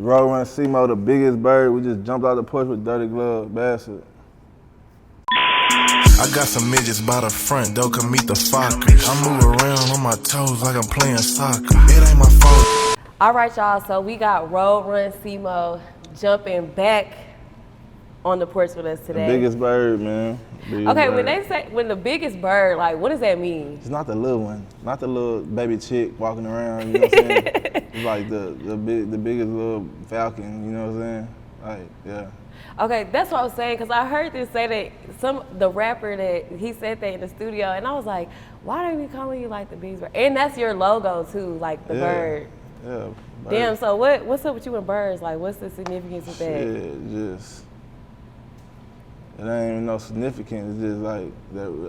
Roadrun CMoe, the biggest bird. We just jumped out the porch with dirty glove, bastard. I got some midgets by the front, though, come meet the fuckers. I move around on my toes like I'm playing soccer. It ain't my fault. All right, y'all, so we got Roadrun CMoe jumping back on the porch with us today. The biggest bird, man. Okay, bird. When they say, when the biggest bird, like, what does that mean? It's not the little one, not the little baby chick walking around, you know what I'm saying? It's like the biggest little falcon, you know what I'm saying? Like, yeah. Okay, that's what I was saying, because I heard this say that the rapper that he said that in the studio, and I was like, why are we calling you like the biggest bird? And that's your logo too, like the bird. Yeah. Bird. Damn, so what's up with you and birds? Like, what's the significance of that? It ain't even no significance. It's just like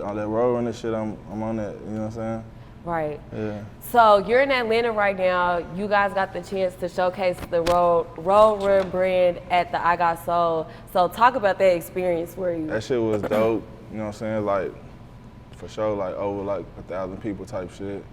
all that road running shit, I'm on that, you know what I'm saying? Right. Yeah. So you're in Atlanta right now. You guys got the chance to showcase the Roadrun brand at the I Got Soul. So talk about that experience for you. That shit was dope, you know what I'm saying? Like, for sure, like over like 1,000 people type shit.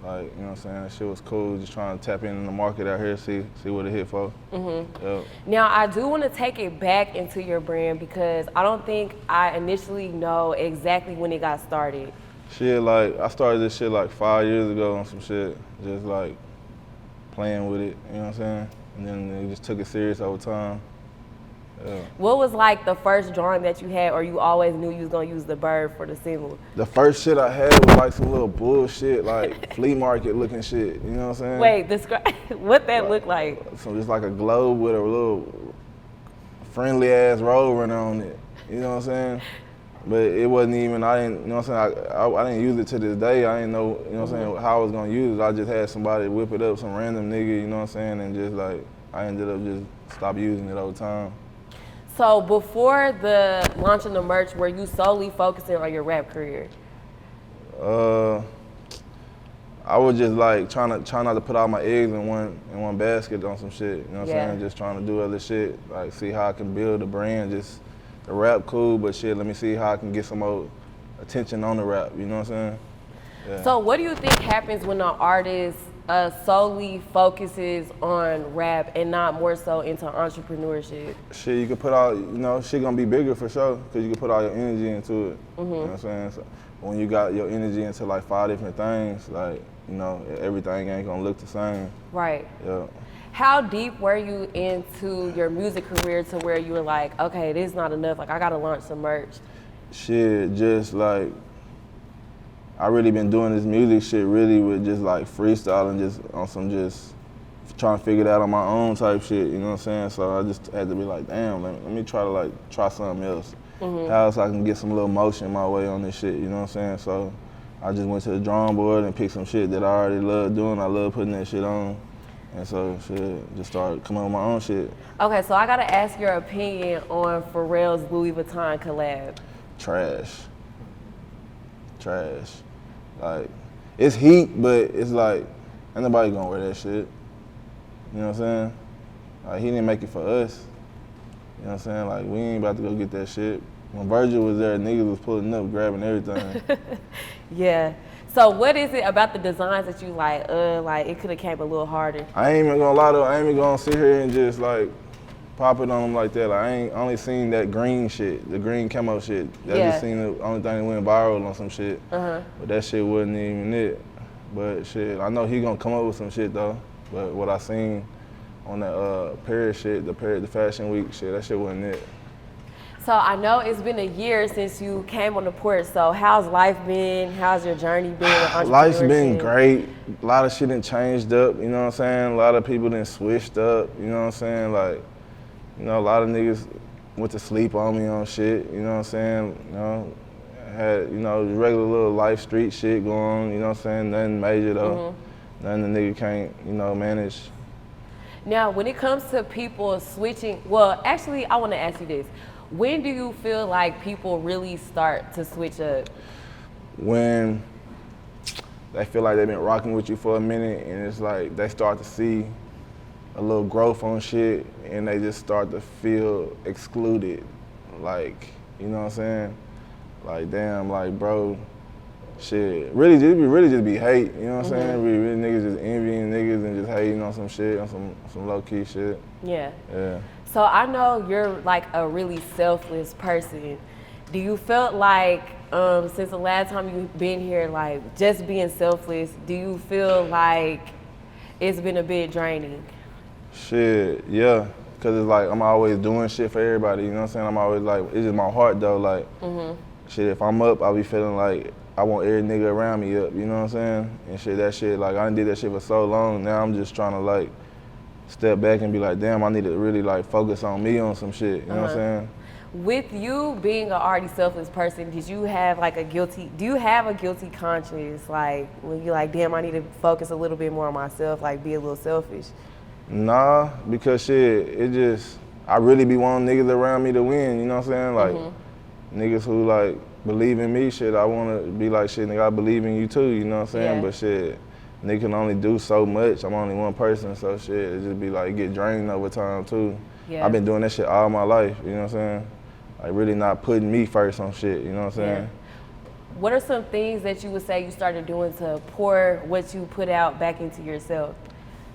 Like, you know what I'm saying? That shit was cool, just trying to tap in the market out here, see what it hit for. Yep. Now, I do want to take it back into your brand because I don't think I initially know exactly when it got started. Shit, like, I started this shit like 5 years ago on some shit, just like playing with it, you know what I'm saying? And then we just took it serious over time. Yeah. What was like the first drawing that you had, or you always knew you was gonna use the bird for the symbol? The first shit I had was like some little bullshit, like flea market looking shit, you know what I'm saying? Wait, describe what that looked like. So just like a globe with a little friendly ass Roadrunner on it, you know what I'm saying? But it wasn't even, I didn't, you know what I'm saying? I didn't use it to this day. I didn't know, you know what I'm saying, how I was gonna use it. I just had somebody whip it up, some random nigga, you know what I'm saying? And just like, I ended up just stop using it over time. So before the launching the merch, were you solely focusing on your rap career? I was just like trying not to put all my eggs in one basket on some shit. You know what I'm saying? Just trying to do other shit, like see how I can build a brand. Just the rap cool, but shit, let me see how I can get some more attention on the rap. You know what I'm saying? Yeah. So what do you think happens when an artist solely focuses on rap and not more so into entrepreneurship? Shit, you can put all, you know, shit gonna be bigger for sure, because you can put all your energy into it. You know what I'm saying? So when you got your energy into like 5 different things, like, you know, everything ain't gonna look the same. Right. Yeah. How deep were you into your music career to where you were like, okay, this is not enough, like I gotta launch some merch? Shit, just like, I really been doing this music shit really with just like freestyling, just on some just trying to figure it out on my own type shit, you know what I'm saying? So I just had to be like, damn, let me try something else. How else I can get some little motion my way on this shit, you know what I'm saying? So I just went to the drawing board and picked some shit that I already love doing. I love putting that shit on. And so shit, just started coming up with my own shit. Okay, so I gotta ask your opinion on Pharrell's Louis Vuitton collab. Trash. Like, it's heat, but it's like, ain't nobody gonna wear that shit. You know what I'm saying? Like, he didn't make it for us. You know what I'm saying? Like, we ain't about to go get that shit. When Virgil was there, niggas was pulling up, grabbing everything. Yeah. So what is it about the designs that you like it could have came a little harder? I ain't even gonna lie though, I ain't even gonna sit here and just like pop it on them like that. Like, I ain't only seen that green shit, the green camo shit. I just seen the only thing that went viral on some shit. But that shit wasn't even it. But shit, I know he gonna come up with some shit though. But what I seen on that Paris shit, the fashion week shit, that shit wasn't it. So I know it's been a year since you came on the porch, so how's life been? How's your journey been with entrepreneurship? Life's been great. A lot of shit done changed up, you know what I'm saying? A lot of people done switched up, you know what I'm saying? Like, you know, a lot of niggas went to sleep on me on shit, you know what I'm saying? You know, had, you know, regular little life street shit going on, you know what I'm saying? Nothing major though. Nothing the nigga can't, you know, manage. Now, when it comes to people switching, well, actually, I want to ask you this. When do you feel like people really start to switch up? When they feel like they've been rocking with you for a minute and it's like they start to see a little growth on shit and they just start to feel excluded. Like, you know what I'm saying? Like, damn, like, bro, shit. Really just be hate, you know what I'm saying? Really niggas just envying niggas and just hating on some shit, on some low key shit. Yeah. Yeah. So I know you're like a really selfless person. Do you feel like since the last time you've been here, like just being selfless, do you feel like it's been a bit draining? Shit, yeah. Cause it's like I'm always doing shit for everybody, you know what I'm saying? I'm always like, it's just my heart though, like, shit, if I'm up, I'll be feeling like I want every nigga around me up, you know what I'm saying? And shit, that shit, like I done did that shit for so long, now I'm just trying to like step back and be like, damn, I need to really like focus on me on some shit, you know what I'm saying? With you being an already selfless person, do you have a guilty conscience, like when you like, damn, I need to focus a little bit more on myself, like be a little selfish? Nah, because shit, it just, I really be wanting niggas around me to win, you know what I'm saying? Like, niggas who like believe in me, shit, I wanna be like, shit, nigga, I believe in you too, you know what I'm saying? Yeah. But shit, nigga can only do so much. I'm only one person, so shit, it just be like, get drained over time too. Yeah. I've been doing that shit all my life, you know what I'm saying? Like really not putting me first on shit, you know what I'm saying? Yeah. What are some things that you would say you started doing to pour what you put out back into yourself?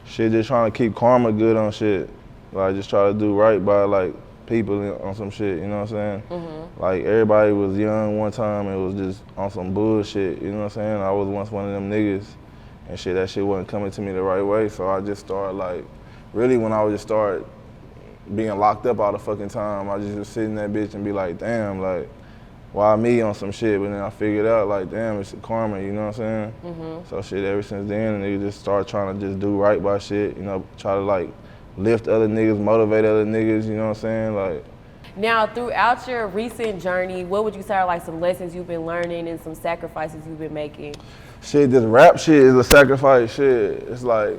Shit, just trying to keep karma good on shit. Like just try to do right by like people on some shit, you know what I'm saying? Like everybody was young one time and was just on some bullshit, you know what I'm saying? I was once one of them niggas and shit, that shit wasn't coming to me the right way, so I just started like, really when I would just start being locked up all the fucking time, I just would sit in that bitch and be like, damn, like, why me on some shit? But then I figured out like, damn, it's karma, you know what I'm saying? So shit, ever since then, niggas just start trying to just do right by shit, you know, try to like lift other niggas, motivate other niggas, you know what I'm saying? Like. Now, throughout your recent journey, what would you say are like some lessons you've been learning and some sacrifices you've been making? Shit, this rap shit is a sacrifice shit. It's like,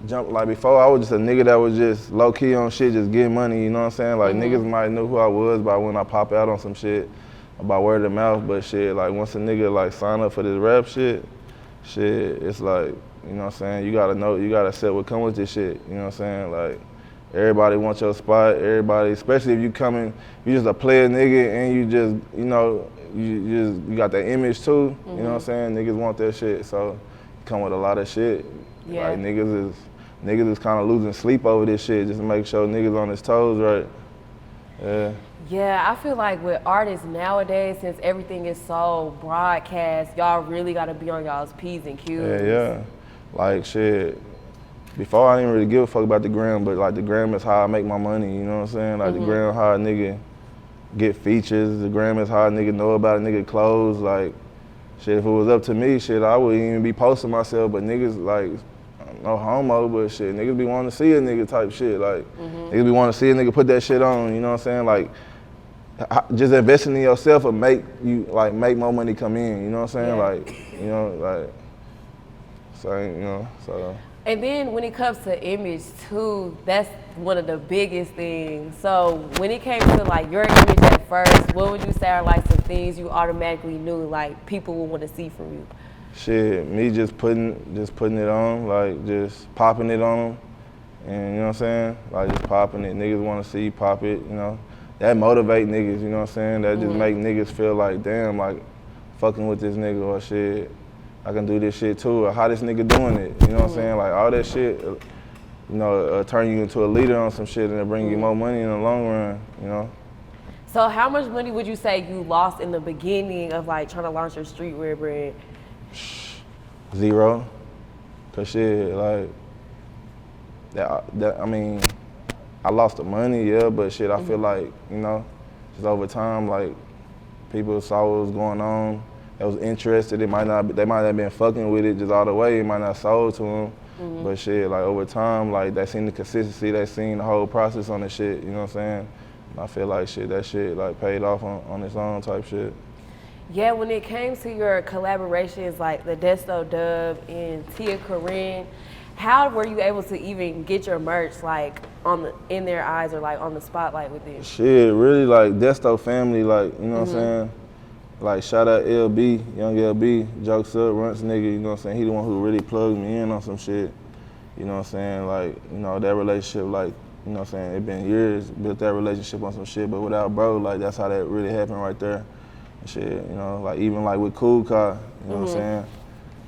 like before I was just a nigga that was just low key on shit, just getting money, you know what I'm saying? Like niggas might know who I was by when I pop out on some shit, about word of mouth, but shit, like once a nigga like sign up for this rap shit, it's like, you know what I'm saying? You gotta know, you gotta accept what come with this shit, you know what I'm saying? Like everybody wants your spot, everybody, especially if you just a player nigga and you just, you know, you got that image too, you know what I'm saying? Niggas want that shit, so you come with a lot of shit. Yeah. Like niggas is kind of losing sleep over this shit just to make sure niggas on his toes right. Yeah. Yeah, I feel like with artists nowadays, since everything is so broadcast, y'all really gotta be on y'all's P's and Q's. Yeah. Like shit. Before I didn't really give a fuck about the gram, but like the gram is how I make my money, you know what I'm saying? Like the gram how a nigga get features, the gram is how a nigga know about a nigga clothes, like shit, if it was up to me, shit, I wouldn't even be posting myself, but niggas like, no homo, but shit, niggas be wanting to see a nigga type shit, like, niggas be wanting to see a nigga put that shit on, you know what I'm saying? Like, just investing in yourself will make you, like, make more money come in, you know what I'm saying? Yeah. Like, you know, like, so, you know, so. And then when it comes to image too, that's one of the biggest things. So when it came to like your image at first, what would you say are like some things you automatically knew like people would want to see from you? Shit, me just putting it on, like just popping it on them, and you know what I'm saying? Like just popping it, niggas want to see you pop it, you know? That motivate niggas, you know what I'm saying? That just make niggas feel like, damn, like fucking with this nigga or shit. I can do this shit too, or how this nigga doing it, you know what I'm saying? Like all that shit, you know, turn you into a leader on some shit and it'll bring you more money in the long run, you know? So how much money would you say you lost in the beginning of like trying to launch your streetwear brand? 0. Cause shit, like, I mean, I lost the money, yeah, but shit, I feel like, you know, just over time, like, people saw what was going on, they was interested, they might not have been fucking with it just all the way, it might not sold to them, but shit, like, over time, like, they seen the consistency, they seen the whole process on the shit, you know what I'm saying? And I feel like shit, that shit, like, paid off on its own type shit. Yeah, when it came to your collaborations like the Desto Dub and Tia Corinne, how were you able to even get your merch like in their eyes or like on the spotlight with them? Shit, really like Desto family, like, you know what I'm saying? Like shout out LB, young LB, jokes up, runs nigga, you know what I'm saying? He the one who really plugged me in on some shit. You know what I'm saying? Like, you know, that relationship, like, you know what I'm saying? It been years, built that relationship on some shit, but without bro, like that's how that really happened right there. Shit, you know, like even like with Cool Car, you know what I'm saying?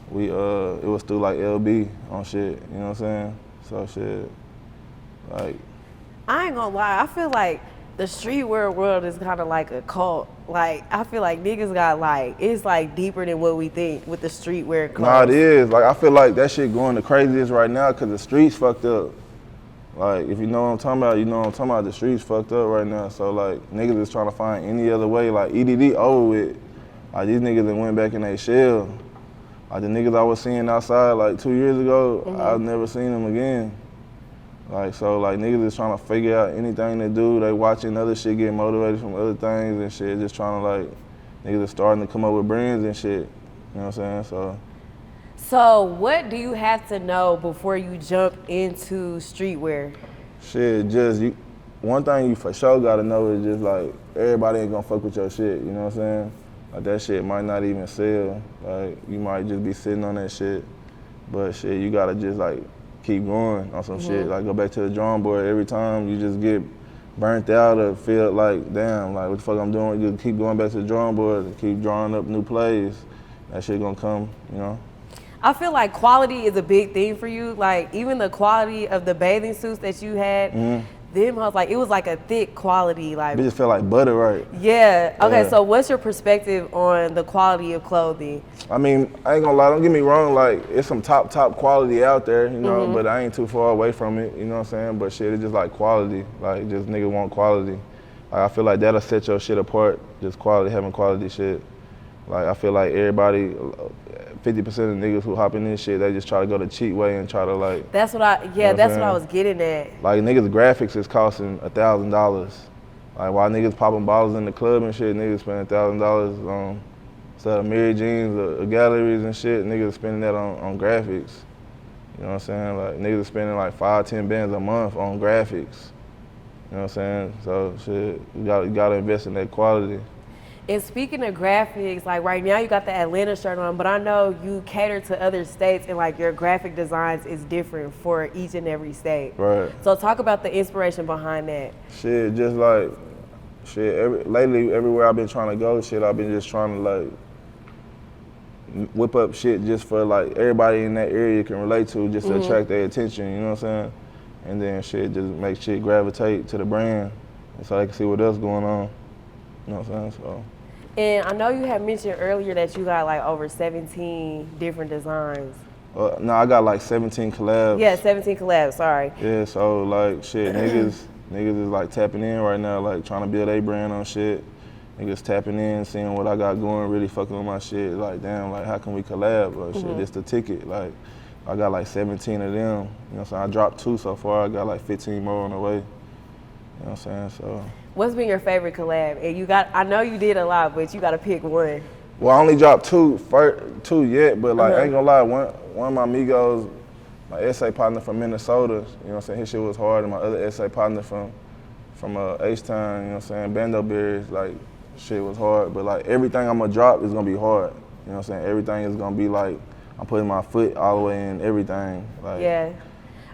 We it was through like LB on shit, you know what I'm saying? So shit, like. I ain't gonna lie, I feel like the streetwear world is kind of like a cult. Like, I feel like niggas got like, it's like deeper than what we think with the streetwear cult. Nah, it is. Like, I feel like that shit going the craziest right now because the streets fucked up. Like, if you know what I'm talking about, you know what I'm talking about. The streets fucked up right now. So, like, niggas is trying to find any other way. Like, EDD over with. Like, these niggas that went back in their shell. Like, the niggas I was seeing outside, like, 2 years ago, I've never seen them again. Like, so, like, niggas is trying to figure out anything to do. They watching other shit, get motivated from other things and shit. Just trying to, like, niggas are starting to come up with brands and shit. You know what I'm saying? So what do you have to know before you jump into streetwear? Shit, one thing you for sure gotta know is just, like, everybody ain't gonna fuck with your shit. You know what I'm saying? Like, that shit might not even sell. Like, you might just be sitting on that shit. But shit, you gotta just, like, keep going on some shit. Like, go back to the drawing board every time you just get burnt out or feel like, damn, like, what the fuck I'm doing? You keep going back to the drawing board and keep drawing up new plays. That shit gonna come, you know? I feel like quality is a big thing for you. Like, even the quality of the bathing suits that you had, them, I was like, it was like a thick quality. Like, It just felt like butter, right? Yeah. Okay, Yeah. so what's your perspective on the quality of clothing? I mean, I ain't gonna lie, don't get me wrong, like, it's some top quality out there, you know, but I ain't too far away from it, you know what I'm saying? But shit, it's just like quality, like, just niggas want quality. Like, I feel like that'll set your shit apart, just quality, having quality shit. Like, I feel like everybody, 50% of niggas who hop in this shit, they just try to go the cheap way and try to, like. That's what I, You know that's what what I I'm was getting at. Like, niggas graphics is costing $1,000. Like, while niggas popping bottles in the club and shit, niggas spending $1,000 on instead of Mary Jeans or galleries and shit, niggas spending that on graphics. You know what I'm saying? Like, niggas are spending like 5-10 bands a month on graphics. You know what I'm saying? So shit, you gotta invest in that quality. And speaking of graphics, like right now you got the Atlanta shirt on, but I know you cater to other states and like your graphic designs is different for each and every state. Right. So talk about the inspiration behind that. Shit, just like, lately everywhere I've been trying to go, shit, I've been just trying to like whip up shit just for like everybody in that area can relate to, just to attract their attention, you know what I'm saying? And then shit, just make shit gravitate to the brand so they can see what else going on, you know what I'm saying? So. And I know you had mentioned earlier that you got like over 17 different designs. No, I got like 17 collabs. Yeah, 17 collabs, sorry. Yeah, so like shit, niggas is like tapping in right now, like trying to build a brand on shit. Niggas tapping in, seeing what I got going, really fucking with my shit. Like, damn, like how can we collab? Like shit, this the ticket. Like, I got like 17 of them. You know what I'm saying? I dropped 2 so far. I got like 15 more on the way. You know what I'm saying? So. What's been your favorite collab? And I know you did a lot, but you gotta pick one. Well, I only dropped 2 yet, but like I ain't gonna lie, one of my amigos, my essay partner from Minnesota, you know what I'm saying, his shit was hard, and my other essay partner from H-Town, you know what I'm saying, Bando Berries, like shit was hard, but like everything I'm gonna drop is gonna be hard. You know what I'm saying? Everything is gonna be like, I'm putting my foot all the way in everything. Like, yeah.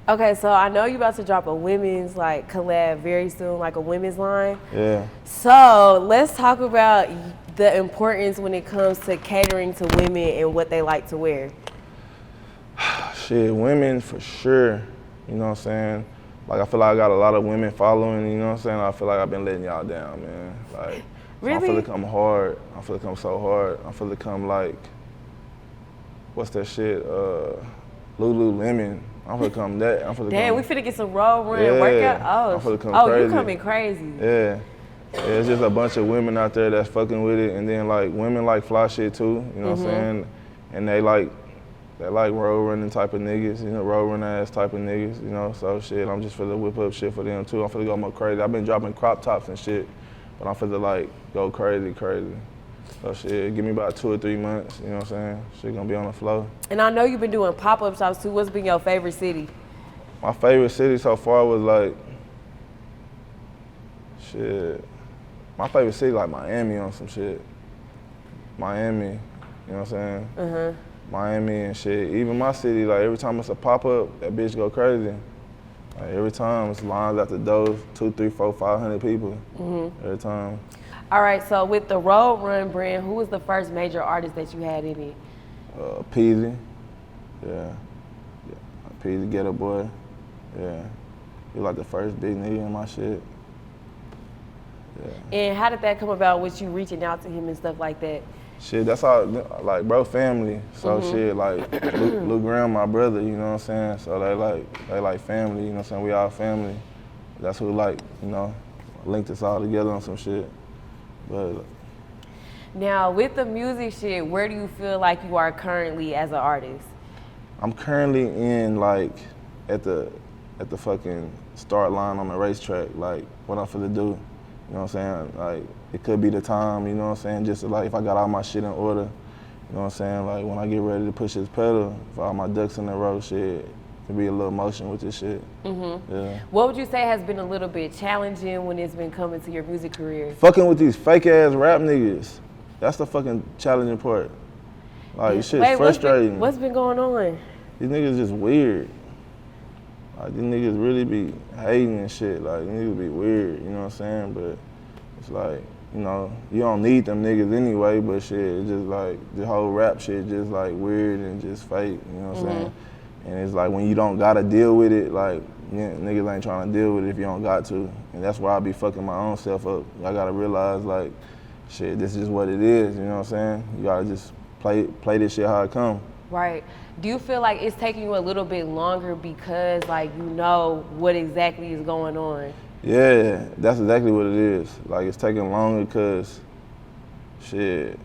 Okay, so I know you're about to drop a women's like collab very soon, like a women's line. Yeah. So let's talk about the importance when it comes to catering to women and what they like to wear. Shit, women for sure. You know what I'm saying? Like I feel like I got a lot of women following, you know what I'm saying? I feel like I've been letting y'all down, man. Like, really? I feel like I'm hard. I feel like I'm so hard. I feel like I'm like, what's that shit? Lululemon. I'm finna come that. I'm finna Damn, come. we finna get some Roadrun workout. I'm finna come oh, crazy. you coming crazy. Yeah. It's just a bunch of women out there that's fucking with it, and then like women like fly shit too, you know what I'm saying? And they like road running type of niggas, you know, road run ass type of niggas, you know. So shit, I'm just finna whip up shit for them too. I'm finna go more crazy. I've been dropping crop tops and shit, but I'm finna like go crazy. So shit, give me about 2 or 3 months, you know what I'm saying? Shit gonna be on the flow. And I know you've been doing pop-up shops too. What's been your favorite city? My favorite city so far was like, shit. My favorite city like Miami on some shit. Miami, you know what I'm saying? Miami and shit. Even my city, like every time it's a pop-up, that bitch go crazy. Like every time it's lines at the door, 2, 3, 4, 500 people. Every time. All right, so with the Roadrun brand, who was the first major artist that you had in it? Peasy. Yeah. Peasy, Ghetto Boy. Yeah. He like the first big nigga in my shit. Yeah. And how did that come about with you reaching out to him and stuff like that? Shit, that's all, like, bro, family. So shit, like, Lil Graham, my brother, you know what I'm saying? So they like family, you know what I'm saying? We all family. That's who, like, you know, linked us all together on some shit. But now, with the music shit, where do you feel like you are currently as an artist? I'm currently in, like, at the fucking start line on the racetrack, like, what I'm finna do. You know what I'm saying? Like, it could be the time, you know what I'm saying? Just like if I got all my shit in order, you know what I'm saying? Like when I get ready to push this pedal, if all my ducks in a row, shit, it could be a little motion with this shit. Yeah. What would you say has been a little bit challenging when it's been coming to your music career? Fucking with these fake ass rap niggas. That's the fucking challenging part. Like, this shit's frustrating. What's been going on? These niggas just weird. Like, these niggas really be hating and shit. Like, these niggas be weird, you know what I'm saying? But it's like, you know, you don't need them niggas anyway, but shit, it's just like, the whole rap shit just like weird and just fake, you know what I'm saying? And it's like, when you don't gotta deal with it, like, niggas ain't trying to deal with it if you don't got to. And that's why I be fucking my own self up. I gotta realize, like, shit, this is what it is, you know what I'm saying? You gotta just play this shit how it come. Right. Do you feel like it's taking you a little bit longer because, like, you know what exactly is going on? Yeah, that's exactly what it is. Like, it's taking longer because, shit,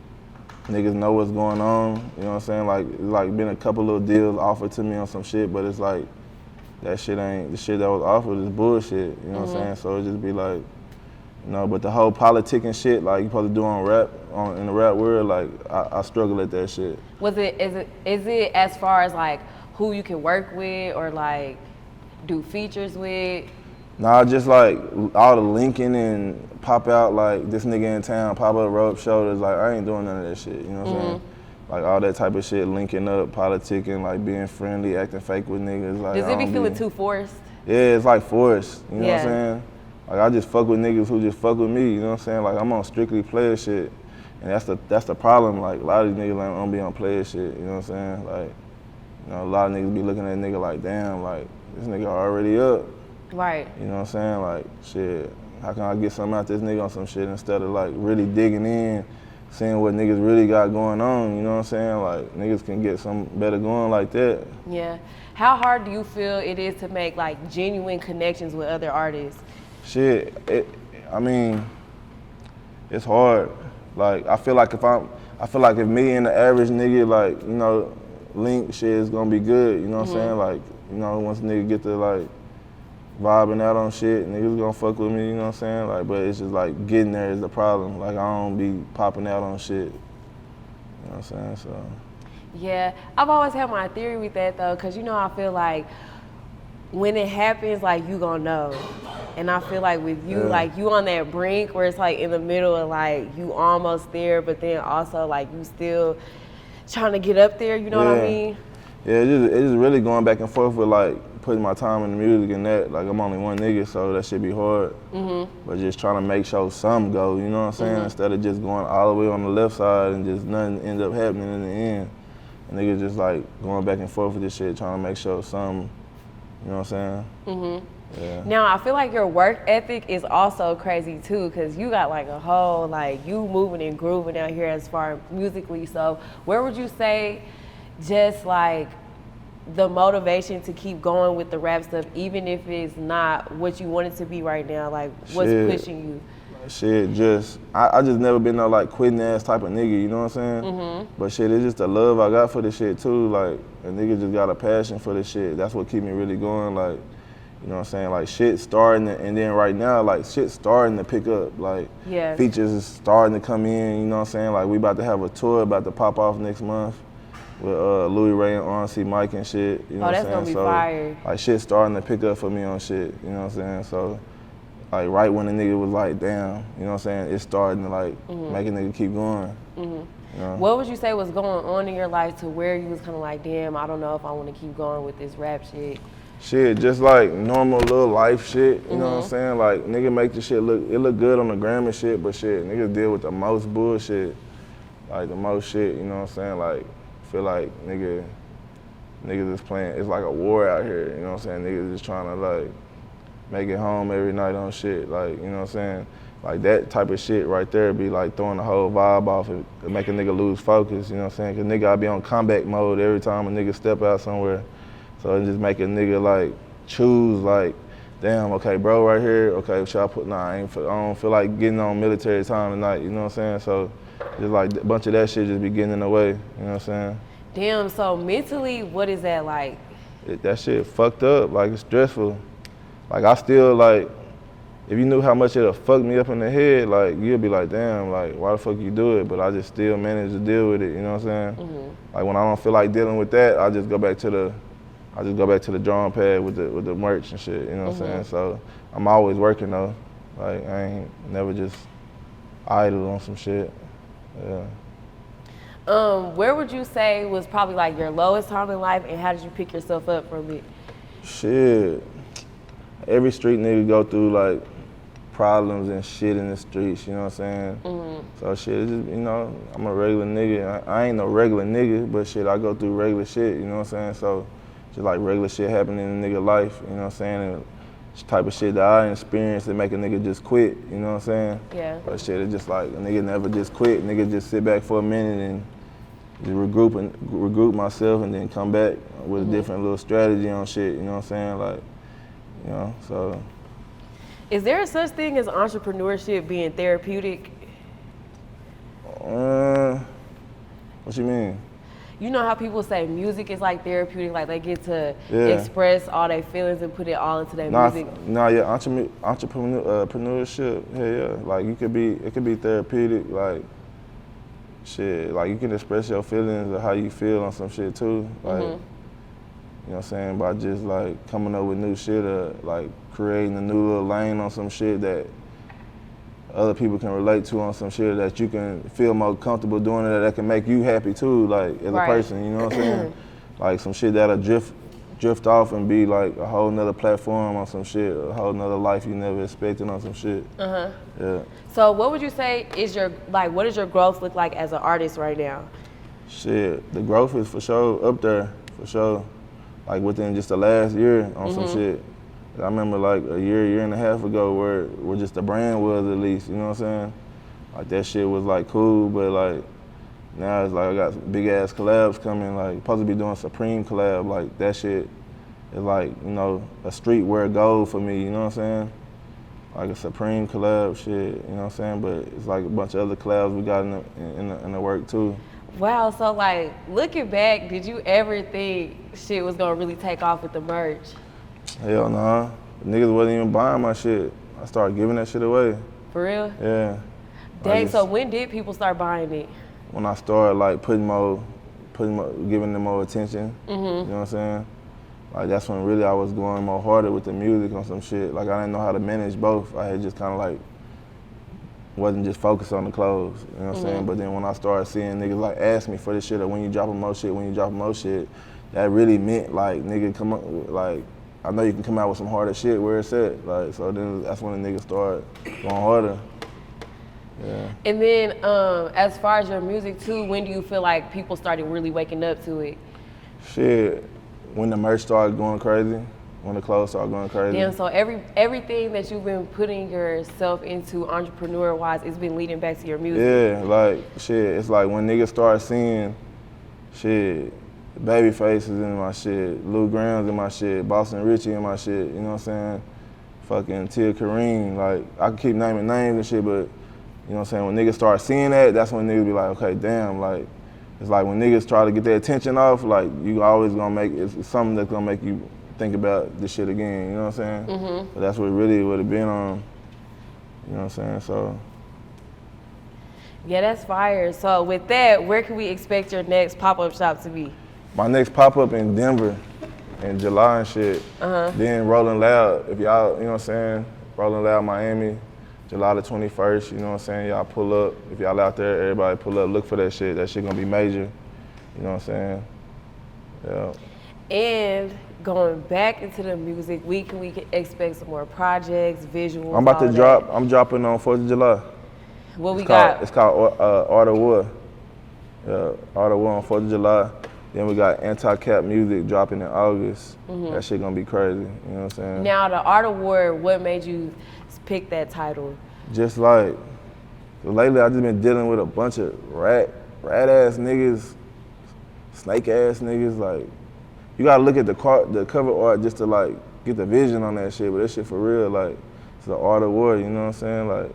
niggas know what's going on, you know what I'm saying? Like, it's like been a couple little deals offered to me on some shit, but it's like, that shit ain't, the shit that was offered is bullshit, you know what I'm saying? So it just be like, you know, but the whole politicking shit, like, you supposed to do on rap, in the rap world, like, I struggle at that shit. Is it as far as, like, who you can work with or, like, do features with? Nah, just like all the linking and pop out, like this nigga in town, pop up, roll up shoulders, like I ain't doing none of that shit, you know what I'm saying? Like all that type of shit, linking up, politicking, like being friendly, acting fake with niggas. Like, does it be feeling too forced? Yeah, it's like forced, you know what I'm saying? Like I just fuck with niggas who just fuck with me, you know what I'm saying? Like I'm on strictly player shit, and that's the problem. Like a lot of these niggas don't be on player shit, you know what I'm saying? Like, you know, a lot of niggas be looking at a nigga like, damn, like this nigga already up. Right. You know what I'm saying? Like, shit, how can I get something out this nigga on some shit instead of like really digging in, seeing what niggas really got going on, you know what I'm saying? Like, niggas can get some better going like that. Yeah. How hard do you feel it is to make like genuine connections with other artists? Shit, I mean, it's hard. Like, I feel like if me and the average nigga, like, you know, link, shit is gonna be good, you know what I'm saying? Like, you know, once a nigga get to like, vibing out on shit, niggas gonna fuck with me, you know what I'm saying? Like, but it's just like getting there is the problem. Like, I don't be popping out on shit, you know what I'm saying? So. Yeah, I've always had my theory with that though, cause you know I feel like when it happens, like you gonna know. And I feel like with you, like you on that brink where it's like in the middle of like you almost there, but then also like you still trying to get up there, you know what I mean? Yeah, it's just really going back and forth with like putting my time in the music and that. Like I'm only one nigga, so that shit be hard. But just trying to make sure some go, you know what I'm saying? Instead of just going all the way on the left side and just nothing ends up happening in the end. And niggas just like going back and forth with this shit, trying to make sure some, you know what I'm saying? Yeah. Now I feel like your work ethic is also crazy too, cause you got like a whole, like you moving and grooving out here as far musically. So where would you say just like the motivation to keep going with the rap stuff, even if it's not what you want it to be right now? Like, what's pushing you? Shit, I just never been no like quitting ass type of nigga, you know what I'm saying? But shit, it's just the love I got for this shit too. Like, a nigga just got a passion for this shit. That's what keep me really going. Like, you know what I'm saying? Like, shit starting to, and then right now, like, shit starting to pick up. Like, features is starting to come in, you know what I'm saying? Like, we about to have a tour about to pop off next month with Louie Ray and RMC Mike and shit, you know what I'm saying? That's gonna be fire. Like, shit starting to pick up for me on shit, you know what I'm saying? So, like, right when the nigga was like, damn, you know what I'm saying? It's starting to, like, make a nigga keep going. You know? What would you say was going on in your life to where you was kind of like, damn, I don't know if I want to keep going with this rap shit? Shit, just like normal little life shit, you know what I'm saying? Like, nigga make the shit look good on the gram and shit, but shit, niggas deal with the most bullshit, like the most shit, you know what I'm saying? Like, feel like nigga niggas is playing, it's like a war out here, you know what I'm saying? Niggas just trying to like make it home every night on shit, like, you know what I'm saying? Like that type of shit right there be like throwing the whole vibe off and make a nigga lose focus, you know what I'm saying? Cause nigga, I be on combat mode every time a nigga step out somewhere. So it just make a nigga like choose like, damn, okay, bro right here, okay, should I put, nah, I don't feel like getting on military time tonight, you know what I'm saying? So just like a bunch of that shit just be getting in the way, you know what I'm saying? Damn, so mentally, what is that like? That shit fucked up, like it's stressful. Like I still like, if you knew how much it'll fuck me up in the head, like you'll be like, damn, like why the fuck you do it? But I just still manage to deal with it, you know what I'm saying? Mm-hmm. Like when I don't feel like dealing with that, I just go back to the drawing pad with the merch and shit, you know what I'm saying? So I'm always working though. Like I ain't never just idle on some shit. Yeah. Where would you say was probably like your lowest time in life, and how did you pick yourself up from it? Shit. Every street nigga go through like problems and shit in the streets, you know what I'm saying? Mm-hmm. So shit, it's just, you know, I'm a regular nigga. I ain't no regular nigga, but shit, I go through regular shit, you know what I'm saying? So just like regular shit happening in a nigga life, you know what I'm saying? And it's the type of shit that I experienced that make a nigga just quit, you know what I'm saying? Yeah. But shit, it's just like a nigga never just quit. Nigga just sit back for a minute and just regroup myself and then come back with a different little strategy on shit, you know what I'm saying? Like, you know, so. Is there such thing as entrepreneurship being therapeutic? What you mean? You know how people say music is like therapeutic, like they get to express all their feelings and put it all into their music? Entrepreneurship, yeah. Like it could be therapeutic, like shit, like you can express your feelings or how you feel on some shit too. Like, you know what I'm saying, by just like coming up with new shit or like creating a new little lane on some shit that other people can relate to on some shit that you can feel more comfortable doing it, that can make you happy too, like as a person, you know what I'm saying? Like some shit that'll drift off and be like a whole nother platform on some shit, a whole nother life you never expected on some shit. Yeah. So what would you say is what does your growth look like as an artist right now? Shit, the growth is for sure up there, for sure. Like within just the last year on some shit. I remember like a year and a half ago where just the brand was at least, you know what I'm saying? Like that shit was like cool, but like now it's like I got big ass collabs coming, like supposed to be doing Supreme collab, like that shit is like, you know, a streetwear goal for me, you know what I'm saying? Like a Supreme collab shit, you know what I'm saying? But it's like a bunch of other collabs we got in the work too. Wow, so like looking back, did you ever think shit was gonna really take off with the merch? Hell nah. Niggas wasn't even buying my shit. I started giving that shit away. For real? Yeah. Dang, so when did people start buying it? When I started like giving them more attention, you know what I'm saying? Like that's when really I was going more harder with the music on some shit. Like I didn't know how to manage both. I had just kind of like, wasn't just focused on the clothes, you know what I'm saying? But then when I started seeing niggas like ask me for this shit or when you dropping more shit, that really meant like nigga come up with, like, I know you can come out with some harder shit where it's at. Like, so then that's when the niggas started going harder. Yeah. And then as far as your music too, when do you feel like people started really waking up to it? Shit, when the merch started going crazy, when the clothes started going crazy. Damn, so everything that you've been putting yourself into entrepreneur-wise, it's been leading back to your music. Yeah, like shit, it's like when niggas start seeing shit, Babyface is in my shit, Lou Graham's in my shit, Boston Richie in my shit, you know what I'm saying? Fucking Tia Kareem, like I can keep naming names and shit, but you know what I'm saying? When niggas start seeing that, that's when niggas be like, okay, damn, like, it's like when niggas try to get their attention off, like you always gonna make, it's something that's gonna make you think about this shit again, you know what I'm saying? But that's what really would have been on, you know what I'm saying, so. Yeah, that's fire. So with that, where can we expect your next pop-up shop to be? My next pop-up in Denver in July and shit. Then Rolling Loud, if y'all, you know what I'm saying? Rolling Loud, Miami, July the 21st, you know what I'm saying? Y'all pull up. If y'all out there, everybody pull up, look for that shit. That shit gonna be major, you know what I'm saying? Yeah. And going back into the music, we can expect some more projects, visuals, I'm about to drop, I'm dropping on 4th of July. What we got? It's called Art of War. Yeah, Art of War on 4th of July. Then we got Anti-Cap Music dropping in August. That shit gonna be crazy, you know what I'm saying? Now, the Art Award, what made you pick that title? Just like, lately I just been dealing with a bunch of rat ass niggas, snake ass niggas. Like, you gotta look at the cover art just to like get the vision on that shit. But that shit for real, like, it's the Art Award. You know what I'm saying? Like,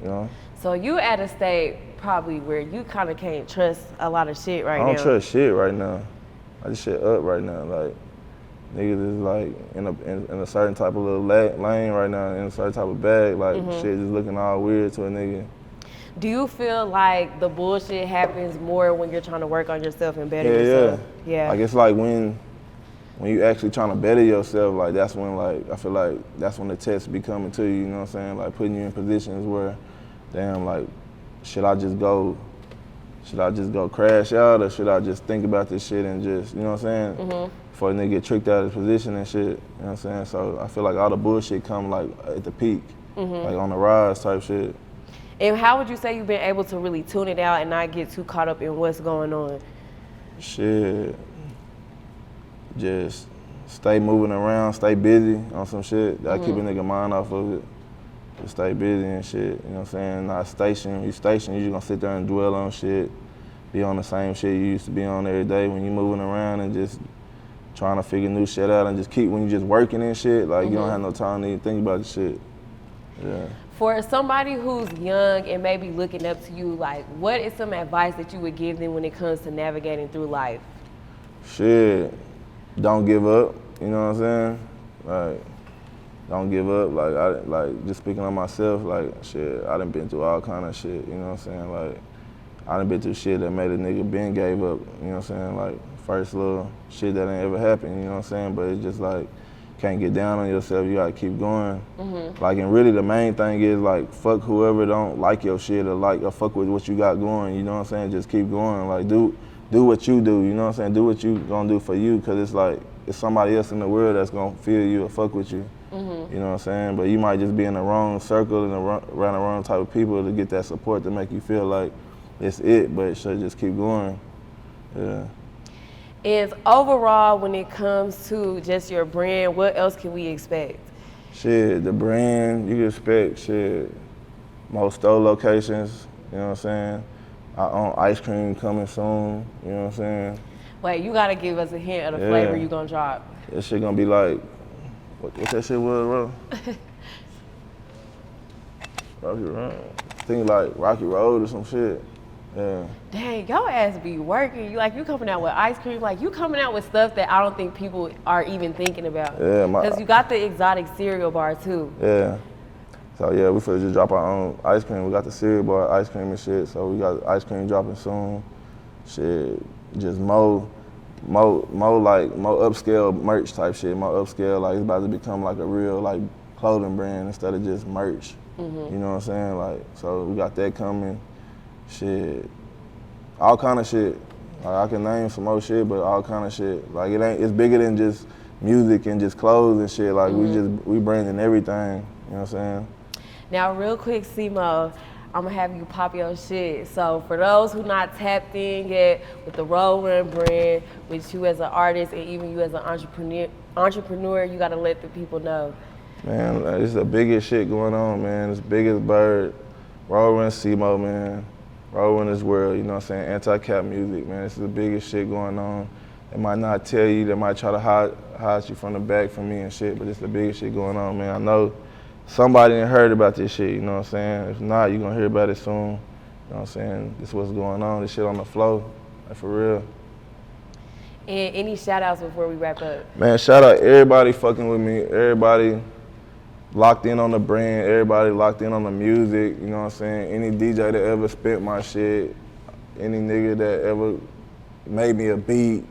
you know. So you at a state probably where you kind of can't trust a lot of shit right now. I don't trust shit right now. I just shit up right now. Like, niggas is like in a certain type of little lane right now, in a certain type of bag. Like, shit just looking all weird to a nigga. Do you feel like the bullshit happens more when you're trying to work on yourself and better yourself? Yeah. Like, it's like when you actually trying to better yourself, like, that's when, like, I feel like that's when the tests be coming to you, you know what I'm saying? Like, putting you in positions where, damn, like, should I just go crash out, or should I just think about this shit and just, you know what I'm saying? Before a nigga get tricked out of his position and shit, you know what I'm saying? So I feel like all the bullshit come, like, at the peak, like on the rise type shit. And how would you say you've been able to really tune it out and not get too caught up in what's going on? Shit, just stay moving around, stay busy on some shit. I keep a nigga mind off of it. Just stay busy and shit, you know what I'm saying? Not station. You just gonna sit there and dwell on shit, be on the same shit you used to be on every day. When you moving around and just trying to figure new shit out, and just when you just working and shit, like, you don't have no time to even think about the shit. Yeah. For somebody who's young and maybe looking up to you, like, what is some advice that you would give them when it comes to navigating through life? Shit, don't give up, you know what I'm saying? Like, don't give up. Like, just speaking on myself, like, shit, I done been through all kind of shit, you know what I'm saying? Like, I done been through shit that made a nigga been gave up, you know what I'm saying? Like, first little shit that ain't ever happened, you know what I'm saying? But it's just like, can't get down on yourself, you gotta keep going. Like, and really the main thing is, like, fuck whoever don't like your shit or fuck with what you got going, you know what I'm saying? Just keep going, like, do what you do, you know what I'm saying? Do what you gonna do for you, cause it's like, it's somebody else in the world that's gonna feel you or fuck with you, you know what I'm saying? But you might just be in the wrong circle and around the wrong type of people to get that support to make you feel like it's it, but it should just keep going, yeah. Is overall, when it comes to just your brand, what else can we expect? Shit, the brand, you can expect shit, more store locations, you know what I'm saying? I own ice cream coming soon, you know what I'm saying? Wait, you gotta give us a hint of the flavor you gonna drop. That shit gonna be like, what's that shit was, bro? Rocky Road. I think like Rocky Road or some shit. Yeah. Dang, your ass be working. You coming out with ice cream, like you coming out with stuff that I don't think people are even thinking about. Yeah, because you got the exotic cereal bar too. Yeah. So yeah, we finna just drop our own ice cream. We got the cereal bar ice cream and shit. So we got ice cream dropping soon. Shit, just more upscale merch type shit. More upscale, like it's about to become like a real like clothing brand instead of just merch. You know what I'm saying? Like, so we got that coming. Shit, all kind of shit. Like, I can name some more shit, but all kind of shit. Like, it's bigger than just music and just clothes and shit. Like, we bringing everything. You know what I'm saying? Now, real quick, CMoe, I'm gonna have you pop your shit. So for those who not tapped in yet with the Roadrun brand, with you as an artist and even you as an entrepreneur, you gotta let the people know. Man, it's the biggest shit going on, man. It's biggest bird. Roadrun CMoe, man. Roadrun this world, you know what I'm saying? Anti-cap music, man. This is the biggest shit going on. They might not tell you, they might try to hide you from the back from me and shit, but it's the biggest shit going on, man. I know somebody done heard about this shit, you know what I'm saying? If not, you're gonna hear about it soon. You know what I'm saying? This is what's going on, this shit on the flow, like for real. And any shout outs before we wrap up? Man, shout out everybody fucking with me, everybody locked in on the brand, everybody locked in on the music, you know what I'm saying? Any DJ that ever spent my shit, any nigga that ever made me a beat,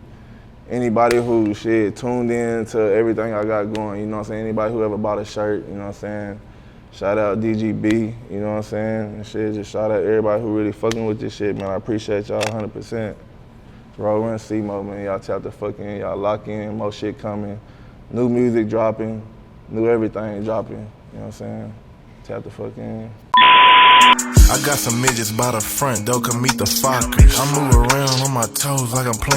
anybody who tuned in to everything I got going, you know what I'm saying? Anybody who ever bought a shirt, you know what I'm saying? Shout out DGB, you know what I'm saying? And shit, just shout out everybody who really fucking with this shit, man. I appreciate y'all 100%. Roadrun CMoe, man. Y'all tap the fuck in, y'all lock in, more shit coming, new music dropping, new everything dropping, you know what I'm saying? Tap the fuck in. I got some midgets by the front, though, can meet the Fokker. I move around on my toes like I'm playing